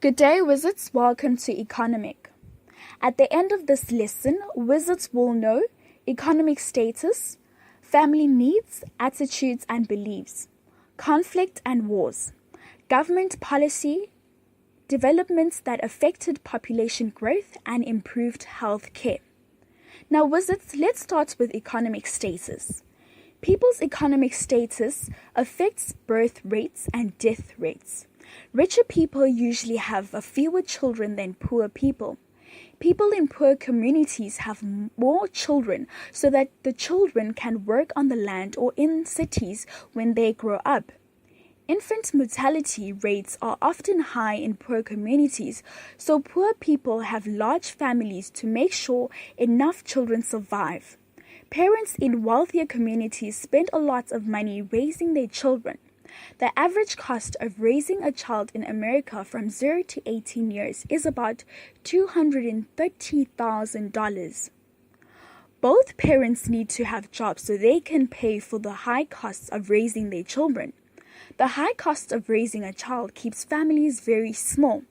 Good day, wizards. Welcome to Economic. At the end of this lesson, wizards will know economic status, family needs, attitudes and beliefs, conflict and wars, government policy, developments that affected population growth and improved health care. Now, wizards, let's start with economic status. People's economic status affects birth rates and death rates. Richer people usually have fewer children than poor people. People in poor communities have more children so that the children can work on the land or in cities when they grow up. Infant mortality rates are often high in poor communities, so poor people have large families to make sure enough children survive. Parents in wealthier communities spend a lot of money raising their children. The average cost of raising a child in America from 0 to 18 years is about $230,000. Both parents need to have jobs so they can pay for the high costs of raising their children. The high cost of raising a child keeps families very small.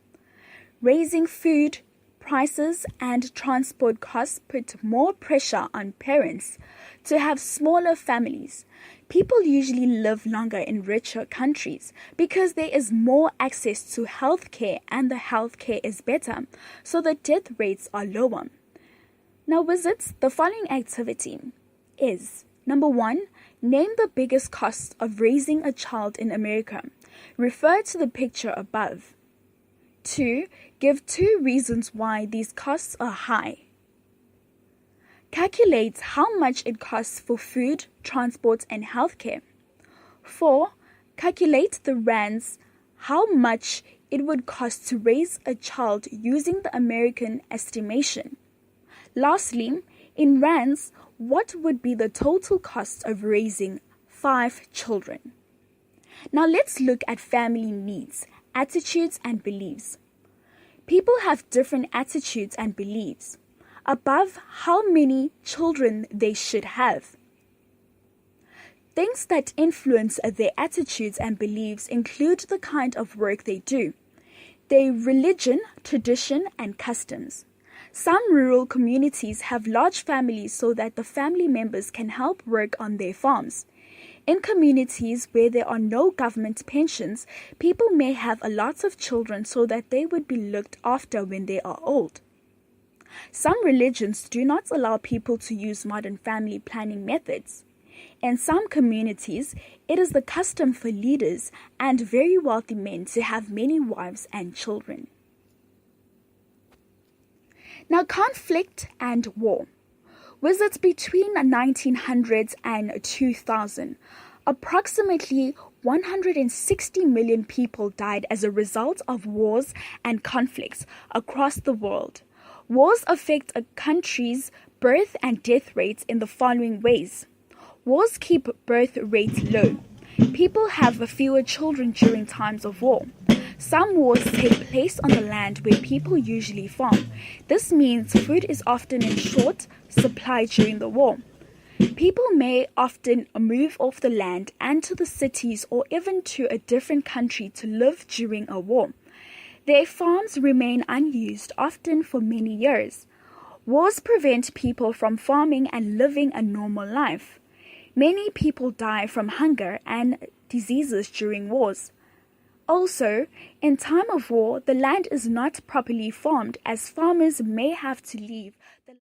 Raising food prices and transport costs put more pressure on parents to have smaller families. People usually live longer in richer countries because there is more access to health care and the health care is better, so the death rates are lower. Now, wizards, the following activity is: number 1, name the biggest cost of raising a child in America. Refer to the picture above. 2, give 2 reasons why these costs are high. Calculate how much it costs for food, transport, and healthcare. 4, calculate the rands, how much it would cost to raise a child using the American estimation. Lastly, in rands, what would be the total cost of raising 5 children? Now let's look at family needs, attitudes, and beliefs. People have different attitudes and beliefs above how many children they should have. Things that influence their attitudes and beliefs include the kind of work they do, their religion, tradition, and customs. Some rural communities have large families so that the family members can help work on their farms. In communities where there are no government pensions, people may have a lot of children so that they would be looked after when they are old. Some religions do not allow people to use modern family planning methods. In some communities, it is the custom for leaders and very wealthy men to have many wives and children. Now, conflict and war. Wizards, between 1900 and 2000, approximately 160 million people died as a result of wars and conflicts across the world. Wars affect a country's birth and death rates in the following ways. Wars keep birth rates low. People have fewer children during times of war. Some wars take place on the land where people usually farm. This means food is often in short supply during the war. People may often move off the land and to the cities or even to a different country to live during a war. Their farms remain unused, often for many years. Wars prevent people from farming and living a normal life. Many people die from hunger and diseases during wars. Also, in time of war, the land is not properly farmed as farmers may have to leave the